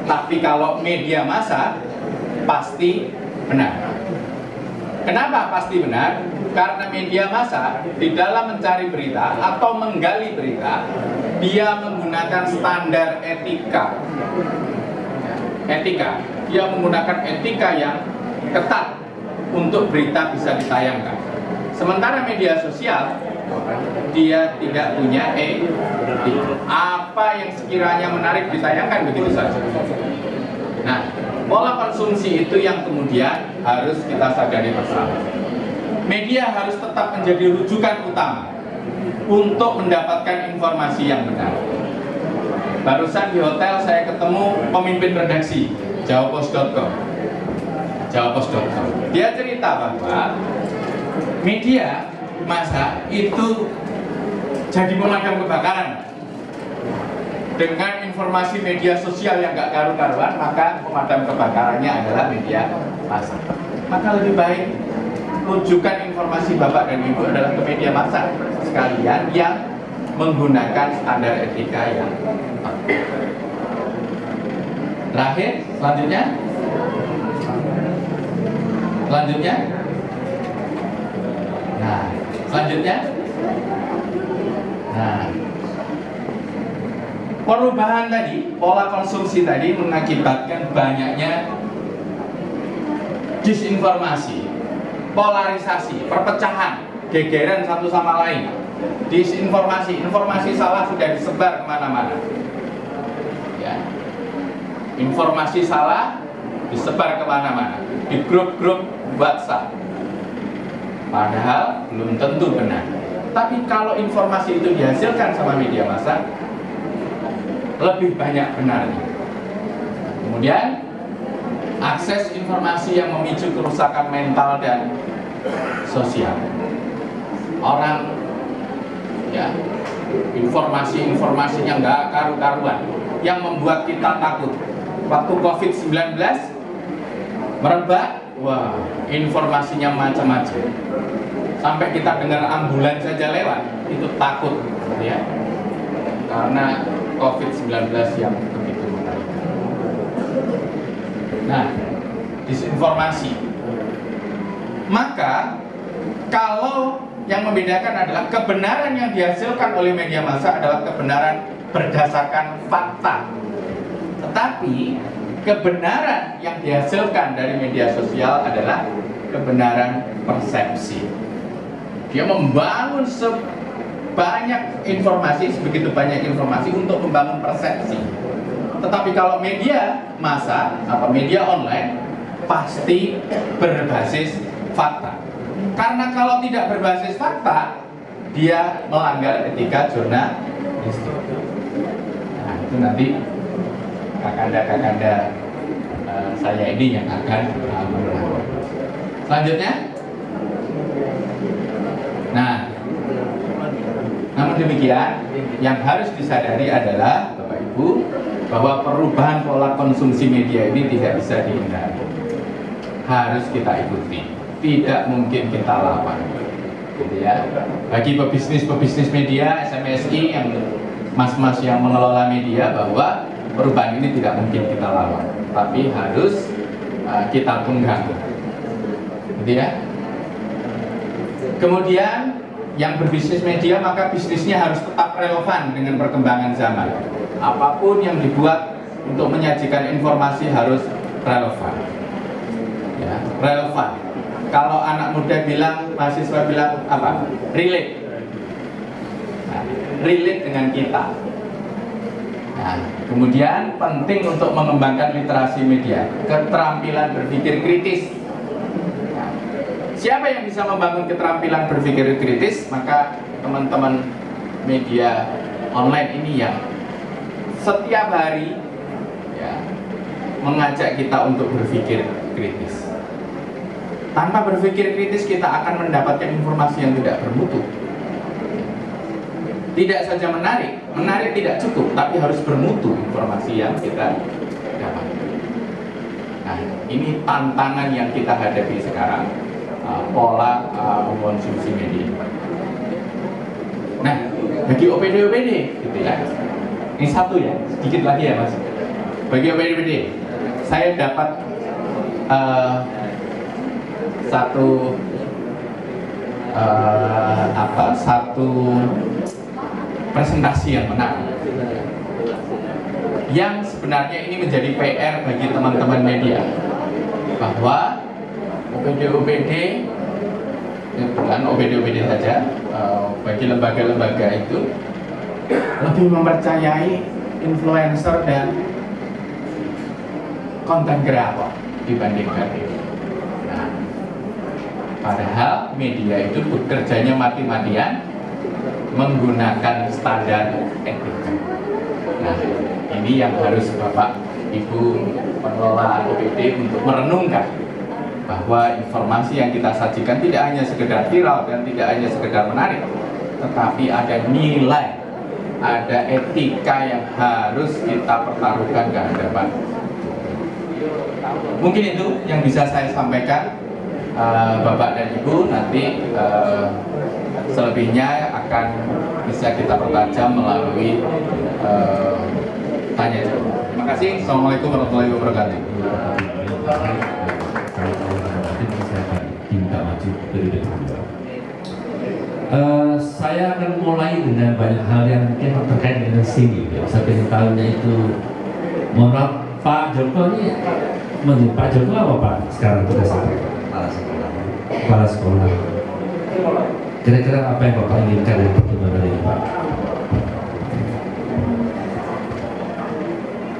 Tapi kalau media massa pasti benar. Kenapa pasti benar? Karena media massa di dalam mencari berita atau menggali berita, dia menggunakan standar etika. Dia menggunakan etika yang ketat untuk berita bisa ditayangkan. Sementara media sosial, dia tidak punya etika. Apa yang sekiranya menarik ditayangkan begitu saja. Nah, pola konsumsi itu yang kemudian harus kita sadari bersama. Media harus tetap menjadi rujukan utama untuk mendapatkan informasi yang benar. Barusan di hotel saya ketemu pemimpin redaksi jawapos.com. Dia cerita bahwa media massa itu jadi pemadam kebakaran. Dengan informasi media sosial yang gak karu-karuan, maka pemadam kebakarannya adalah media massa. Maka lebih baik rujukan informasi Bapak dan Ibu adalah ke media massa sekalian yang menggunakan standar etika yang tepat. Terakhir, selanjutnya. Nah, selanjutnya. Nah, perubahan tadi, pola konsumsi tadi mengakibatkan banyaknya disinformasi, polarisasi, perpecahan, gegeran satu sama lain. Disinformasi, informasi salah sudah disebar kemana-mana. Ya. Informasi salah disebar kemana-mana di grup-grup WhatsApp. Padahal belum tentu benar. Tapi kalau informasi itu dihasilkan sama media massa, lebih banyak benarnya. Kemudian akses informasi yang memicu kerusakan mental dan sosial. Orang ya informasinya nggak karu-karuan yang membuat kita takut. Waktu COVID-19 merebak, wah informasinya macam-macam. Sampai kita dengar ambulans saja lewat, itu takut ya. Karena COVID-19 yang begitu mengerikan. Nah, disinformasi. Maka kalau yang membedakan adalah kebenaran yang dihasilkan oleh media massa adalah kebenaran berdasarkan fakta. Tetapi kebenaran yang dihasilkan dari media sosial adalah kebenaran persepsi. Dia membangun sebanyak informasi, sebegitu banyak informasi untuk membangun persepsi. Tetapi kalau media massa atau media online pasti berbasis fakta. Karena kalau tidak berbasis fakta, dia melanggar etika jurnalistik. Nah, itu nanti kakanda-kakanda saya ini yang akan menerangkan. Selanjutnya, nah, namun demikian, yang harus disadari adalah Bapak Ibu bahwa perubahan pola konsumsi media ini tidak bisa dihindari. Harus kita ikuti, tidak mungkin kita lawan. Gitu ya. Bagi pebisnis media, SMSI, yang mas-mas yang mengelola media, bahwa perubahan ini tidak mungkin kita lawan, tapi harus kita tunggang. Gitu ya. Kemudian yang berbisnis media, maka bisnisnya harus tetap relevan dengan perkembangan zaman. Apapun yang dibuat untuk menyajikan informasi harus relevan. Ya, relevan. Kalau anak muda bilang, mahasiswa bilang apa? Relate. Nah, relate dengan kita. Nah, kemudian penting untuk mengembangkan literasi media, keterampilan berpikir kritis. Nah, siapa yang bisa membangun keterampilan berpikir kritis? Maka teman-teman media online ini yang setiap hari ya, mengajak kita untuk berpikir kritis. Tanpa berpikir kritis kita akan mendapatkan informasi yang tidak bermutu. Tidak saja menarik tidak cukup, tapi harus bermutu informasi yang kita dapat. Nah, ini tantangan yang kita hadapi sekarang, pola konsumsi media. Nah, bagi OPD, gitu ya. Ini satu ya, sedikit lagi ya Mas. Bagi OPD, saya dapat satu presentasi yang menarik, yang sebenarnya ini menjadi PR bagi teman-teman media, bahwa OPD bukan OPD saja, bagi lembaga-lembaga itu lebih mempercayai influencer dan konten kreator dibandingkan itu. Nah, padahal media itu bekerjanya mati-matian menggunakan standar etika. Nah, ini yang harus Bapak Ibu pengelola OPD untuk merenungkan, bahwa informasi yang kita sajikan tidak hanya sekedar viral dan tidak hanya sekedar menarik, tetapi ada nilai, ada etika yang harus kita pertaruhkan ke hadapan. Mungkin itu yang bisa saya sampaikan. Bapak dan Ibu nanti selebihnya akan bisa kita pertajam melalui tanya jawab. Terima kasih. Assalamualaikum warahmatullahi wabarakatuh. Saya akan mulai dengan banyak hal yang mungkin terkait dengan sini. Saya ingin tahunya itu, mohon maaf, Pak Joko ini menurut Pak Joko apa Pak sekarang tugasnya? Kepala sekolah. Kira-kira apa yang Bapak inginkan dari pertemuan ini Pak?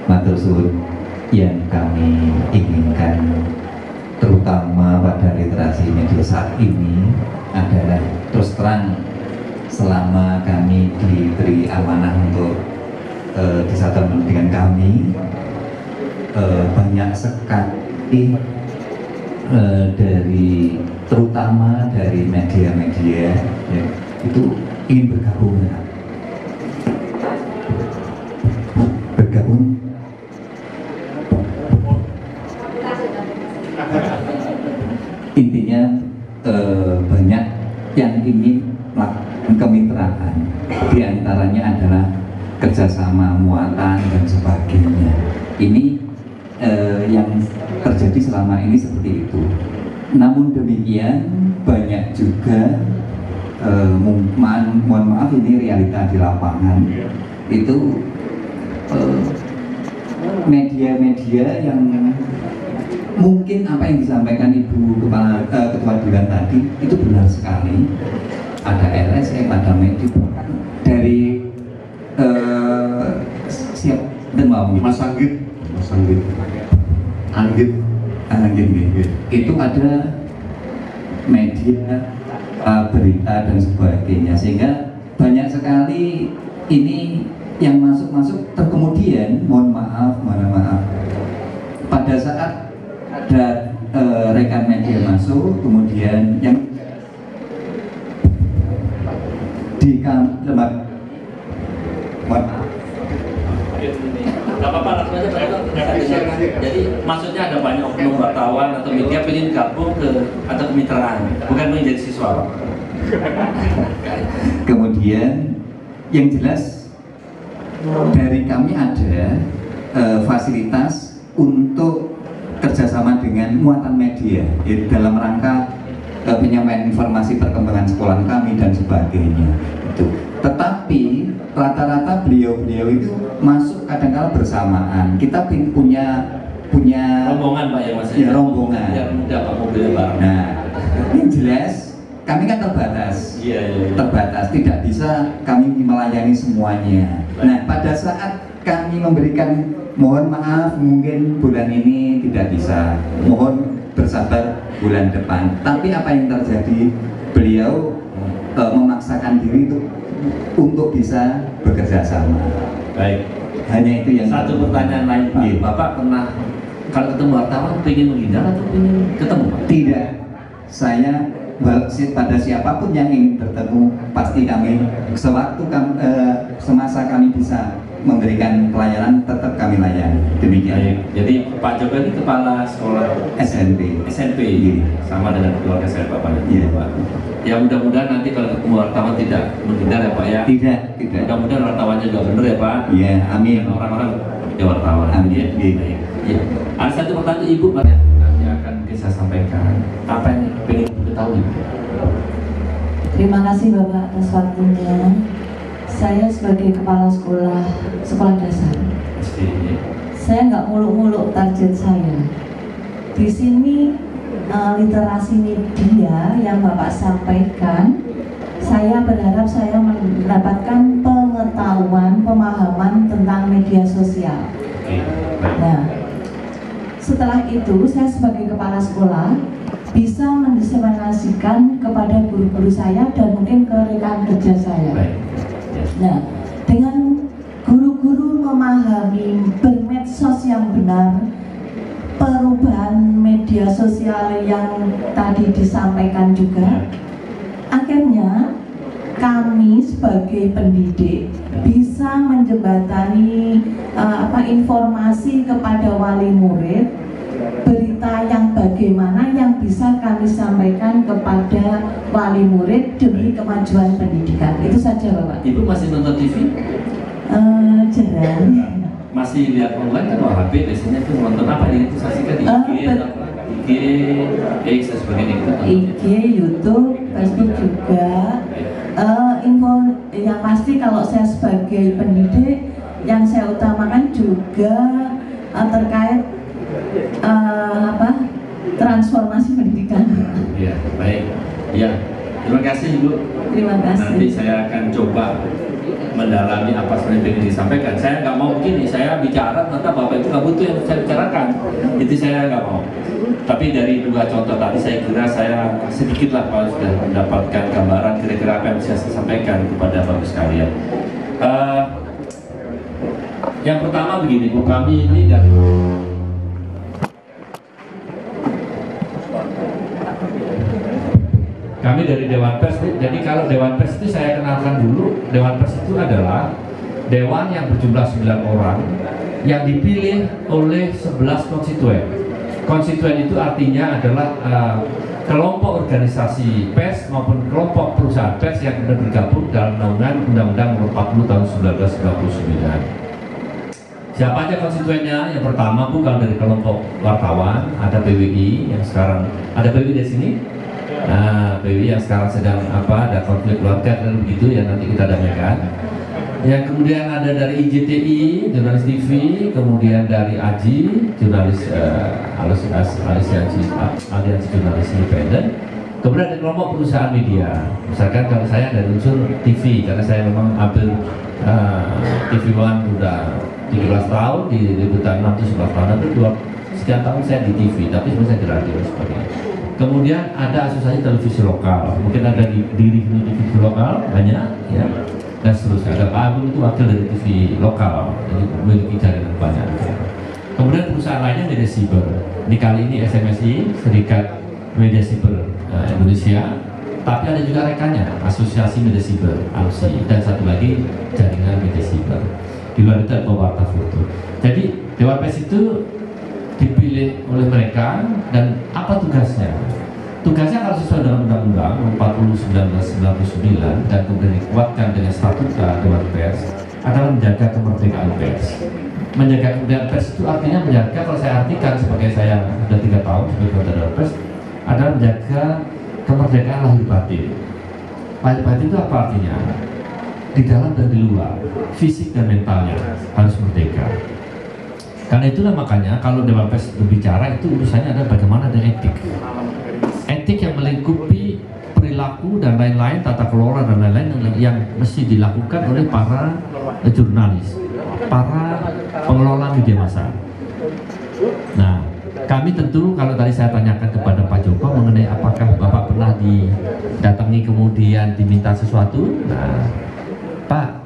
Matur suwun, yang kami inginkan terutama pada literasi media saat ini adalah terus terang, selama kami diberi amanah untuk di satuan pendidikan kami, banyak sekali dari terutama dari media-media ya, itu ingin bergabung intinya banyak yang ingin melakukan kemitraan, diantaranya adalah kerjasama muatan dan sebagainya. Ini yang terjadi selama ini seperti itu. Namun demikian banyak juga mohon maaf, ini realita di lapangan itu media-media yang mungkin apa yang disampaikan Ibu Kepala Ketua Dewan tadi itu benar sekali. Ada LSM, ada media dari siap dan mau Mas Anggit itu ada media berita dan sebagainya, sehingga banyak sekali ini yang masuk terkemudian mohon maaf pada saat ada rekan media masuk, kemudian yang di lembaga Gak apa-apa, langsung aja Pak. Jadi maksudnya ada banyak oknum wartawan atau media ingin gabung ke atau kemitraan, bukan menjadi siswa Pak. Kemudian yang jelas dari kami ada fasilitas untuk kerjasama dengan muatan media dalam rangka penyampaian informasi perkembangan sekolah kami dan sebagainya itu. Tetapi rata-rata beliau-beliau itu masuk kadang-kala bersamaan. Kita punya rombongan Pak ya Mas. Ya, rombongan. Yang muda Pak mobilnya bareng. Nah, yang jelas kami kan terbatas. Iya. Terbatas, tidak bisa kami melayani semuanya. Nah, pada saat kami memberikan, mohon maaf mungkin bulan ini tidak bisa, mohon bersabar bulan depan. Tapi apa yang terjadi, beliau memaksakan diri untuk bisa bekerja sama. Baik. Hanya itu yang satu pertanyaan lain Pak. Iya. Bapak pernah kalau ketemu wartawan pengen menghindar atau pengen ketemu Pak? Tidak. Saya pada siapapun yang ingin bertemu pasti kami sewaktu semasa kami bisa memberikan pelayanan tetap kami layani. Demikian. Baik. Jadi Pak Joko ini kepala sekolah SMP. Iya. Sama dengan keluarga saya Pak Pandu. Iya. Pak. Ya mudah-mudahan nanti kalau ketemu wartawan tidak menghindar ya Pak ya. Tidak. Mudah-mudahan wartawannya juga benar ya Pak. Iya, amin. Orang-orang ya wartawan. Amin. Ya. Baik. Ya. Ada satu pertanyaan Ibu Pak ya. Nanti akan saya sampaikan. Apa yang ingin diketahui? Terima kasih Bapak atas waktunya. Saya sebagai kepala sekolah dasar. Saya nggak muluk-muluk target saya. Di sini literasi media yang Bapak sampaikan, saya berharap saya mendapatkan pengetahuan, pemahaman tentang media sosial. Nah, setelah itu saya sebagai kepala sekolah bisa mendiseminasikan kepada guru-guru saya dan mungkin ke rekan kerja saya. Nah, dengan guru-guru memahami bermedsos yang benar, perubahan media sosial yang tadi disampaikan juga, akhirnya kami sebagai pendidik bisa menjembatani informasi kepada wali murid berita yang bagaimana yang bisa kami sampaikan kepada wali murid demi kemajuan pendidikan. Itu saja Bapak. Ibu masih nonton TV? Jarang. Masih lihat online kan? HP biasanya tuh nonton apa yang itu saksikan di IG, X dan sebagainya gitu. IG, YouTube, Facebook juga. Info yang pasti kalau saya sebagai pendidik yang saya utamakan juga terkait transformasi pendidikan. Ya, baik. Ya, terima kasih Ibu. Terima kasih. Nanti saya akan coba mendalami apa sebenarnya yang disampaikan. Saya nggak mau begini, saya bicara ternyata Bapak itu nggak butuh yang saya bicarakan. Itu saya nggak mau. Tapi dari dua contoh tadi saya kira saya sedikit lah kalau sudah mendapatkan gambaran kira-kira apa yang bisa saya sampaikan kepada Bapak sekalian. Yang pertama begini Bu, kami ini dari Dewan Pers. Jadi kalau Dewan Pers itu saya kenalkan dulu. Dewan Pers itu adalah dewan yang berjumlah 9 orang yang dipilih oleh 11 konstituen. Konstituen itu artinya adalah kelompok organisasi pers maupun kelompok perusahaan pers yang kemudian bergabung dalam naungan Undang-Undang Nomor 40 tahun 1999. Siapa aja konstituennya? Yang pertama Bu, kalau dari kelompok wartawan ada PWI yang sekarang ada PWI di sini. Nah, PWI yang sekarang sedang ada konflik keluarga dan begitu ya, nanti kita damaikan. Yang kemudian ada dari IJTI, jurnalis TV, kemudian dari AJI, jurnalis aliansi jurnalis independen. Kemudian ada kelompok perusahaan media. Misalkan kalau saya dari unsur TV, karena saya memang hampir TV One udah 17 tahun, di liputan 6-11 tahun, hampir 2 sekian tahun saya di TV, tapi sebenarnya saya di radio dan sebagainya. Kemudian ada asosiasi televisi lokal, mungkin ada di televisi lokal banyak ya, dan seterusnya. Ada Pak Agung itu wakil dari TV lokal, jadi memiliki jaringan banyak. Kemudian perusahaan lainnya media siber. Ini kali ini SMSI, Serikat Media Siber Indonesia, tapi ada juga rekannya, Asosiasi Media Siber (AMSI), dan satu lagi Jaringan Media Siber. Di luar itu ada pewarta foto. Jadi Dewan Pers itu dipilih oleh mereka, dan apa tugasnya? Tugasnya kalau sesuai dengan Undang-Undang 40/1999 dan kemudian dikuatkan dengan statuta Dewan Pers adalah menjaga kemerdekaan pers. Menjaga kemerdekaan pers itu artinya menjaga, kalau saya artikan sebagai saya sudah 3 tahun sebagai anggota Dewan Pers, adalah menjaga kemerdekaan lahir batin. Lahir batin itu apa artinya? Di dalam dan di luar, fisik dan mentalnya harus merdeka. Karena itulah makanya kalau Dewan Pers berbicara itu urusannya adalah bagaimana dengan etik. Etik yang melingkupi perilaku dan lain-lain, tata kelola dan lain-lain yang mesti dilakukan oleh para jurnalis, para pengelola media massa. Nah, kami tentu kalau tadi saya tanyakan kepada Pak Joko mengenai apakah Bapak pernah didatangi kemudian diminta sesuatu. Nah, Pak,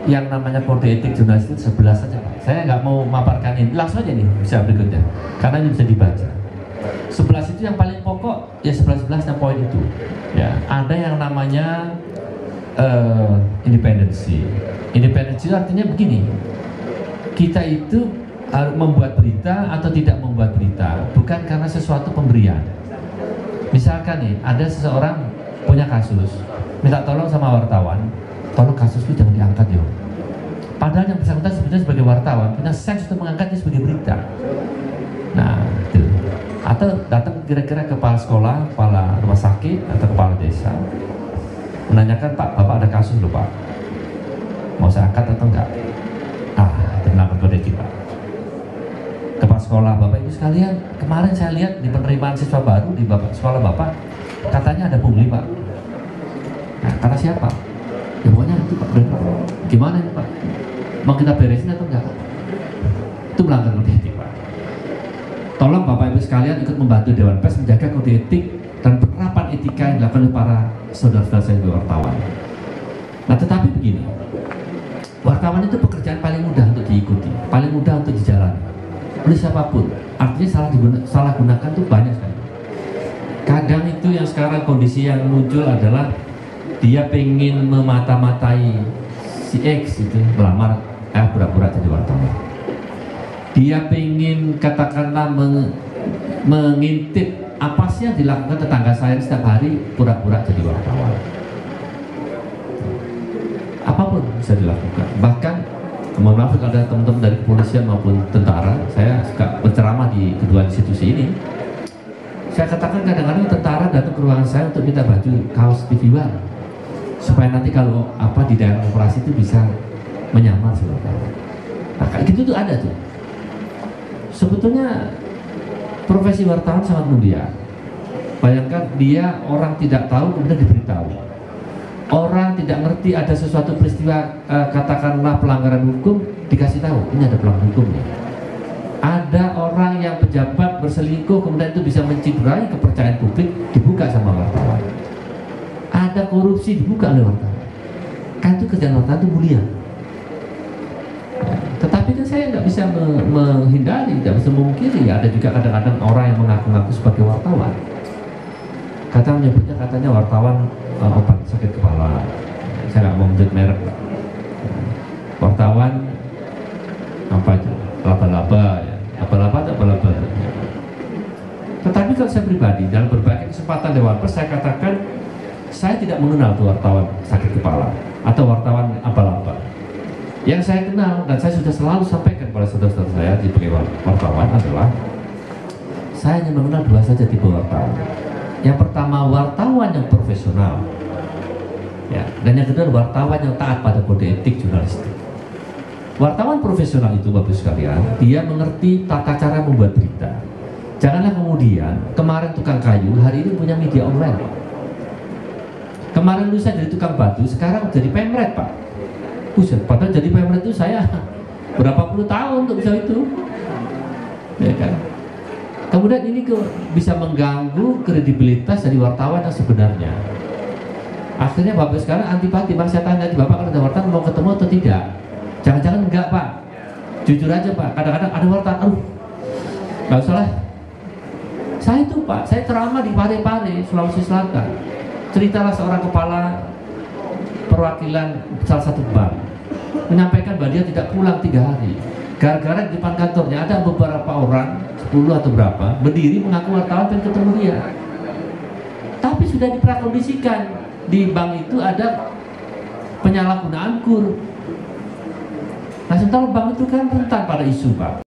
yang namanya kode etik jurnalis itu 11 saja Pak. Saya nggak mau maparkan ini, langsung aja nih bisa berikutnya, karena ini bisa dibaca. 11 itu yang paling pokok ya, 11 yang poin itu. Ya, ada yang namanya independensi. Independensi artinya begini, kita itu harus membuat berita atau tidak membuat berita bukan karena sesuatu pemberian. Misalkan nih, ada seseorang punya kasus, minta tolong sama wartawan, tolong kasus itu jangan diangkat yo. Padahal yang bersangkutan sebenarnya sebagai wartawan punya sense untuk mengangkatnya sebagai berita. Nah, itu. Atau datang kira-kira kepala sekolah, kepala rumah sakit, atau kepala desa, menanyakan, Pak, Bapak ada kasus loh Pak, mau saya angkat atau enggak? Itu melanggar kode etik Pak. Kepala sekolah, Bapak Ibu sekalian, kemarin saya lihat di penerimaan siswa baru di sekolah Bapak, katanya ada pungli Pak. Nah, kata siapa? Ya pokoknya itu Pak, gimana ini Pak? Mau kita beresin atau enggak? Itu melanggar kode etik Pak. Tolong Bapak Ibu sekalian ikut membantu Dewan Pers menjaga kode etik dan penerapan etika yang dilakukan oleh para saudara-saudara saya wartawan. Nah, tetapi begini, wartawan itu pekerjaan paling mudah untuk diikuti, paling mudah untuk dijalani oleh siapapun. Artinya salah gunakan tuh banyak sekali. Kadang itu yang sekarang kondisi yang muncul adalah dia pengen memata-matai si X itu, melamar pura-pura jadi wartawan. dia ingin katakanlah mengintip apa sih yang dilakukan tetangga saya setiap hari, pura-pura jadi wartawan. Apapun bisa dilakukan. Bahkan, mohon maaf kalau ada teman-teman dari kepolisian maupun tentara, saya suka berceramah di kedua institusi ini. Saya katakan kadang-kadang tentara datang ke ruangan saya untuk minta baju kaos TV One, supaya nanti kalau apa di daerah operasi itu bisa menyamar seperti itu. Nah, kayak gitu tuh ada tuh. Sebetulnya profesi wartawan sangat mulia. Bayangkan dia orang tidak tahu kemudian diberitahu. Orang tidak ngerti ada sesuatu peristiwa katakanlah pelanggaran hukum, dikasih tahu ini ada pelanggaran hukumnya. Ada orang yang pejabat berselingkuh kemudian itu bisa menciderai kepercayaan publik, dibuka sama wartawan. Ada korupsi, dibuka oleh wartawan. Kan itu kerjaan wartawan itu mulia. Tetapi kan saya nggak bisa menghindari, tidak bisa memungkiri. Ada juga kadang-kadang orang yang mengaku-ngaku sebagai wartawan. Kata menyebutnya katanya wartawan obat sakit kepala. Saya nggak mau menyebut merek. Wartawan apa itu? Laba-laba ya. Laba-laba. Tetapi kalau saya pribadi dalam berbagai kesempatan Dewan Pers saya katakan saya tidak mengenal tuh wartawan sakit kepala atau wartawan laba-laba. Yang saya kenal dan saya sudah selalu sampaikan pada saudara-saudara saya di sebagai wartawan adalah saya hanya mengenal dua saja tipe wartawan. Yang pertama wartawan yang profesional, ya, dan yang kedua wartawan yang taat pada kode etik jurnalistik. Wartawan profesional itu Bapak sekalian, dia mengerti tata cara membuat berita. Janganlah kemudian kemarin tukang kayu, hari ini punya media online. Kemarin lusa jadi tukang batu, sekarang jadi pemret Pak. Buset, padahal jadi pemret itu saya berapa puluh tahun untuk bisa itu, ya kan? Kemudian ini bisa mengganggu kredibilitas dari wartawan yang sebenarnya. Akhirnya Bapak sekarang antipati. Bang, saya tanya di Bapak kalau ada wartawan mau ketemu atau tidak? Jangan-jangan enggak Pak. Jujur aja Pak. Kadang-kadang ada wartawan, nggak usah lah. Saya itu Pak, saya ceramah di Parepare, Sulawesi Selatan. Ceritalah seorang kepala perwakilan salah satu bank menyampaikan bahwa dia tidak pulang 3 hari gara-gara di depan kantornya ada beberapa orang 10 atau berapa berdiri mengaku wartawan pengen ketemu dia, tapi sudah diprakondisikan di bank itu ada penyalahgunaan kur. Nah sementara bank itu kan rentan pada isu Pak.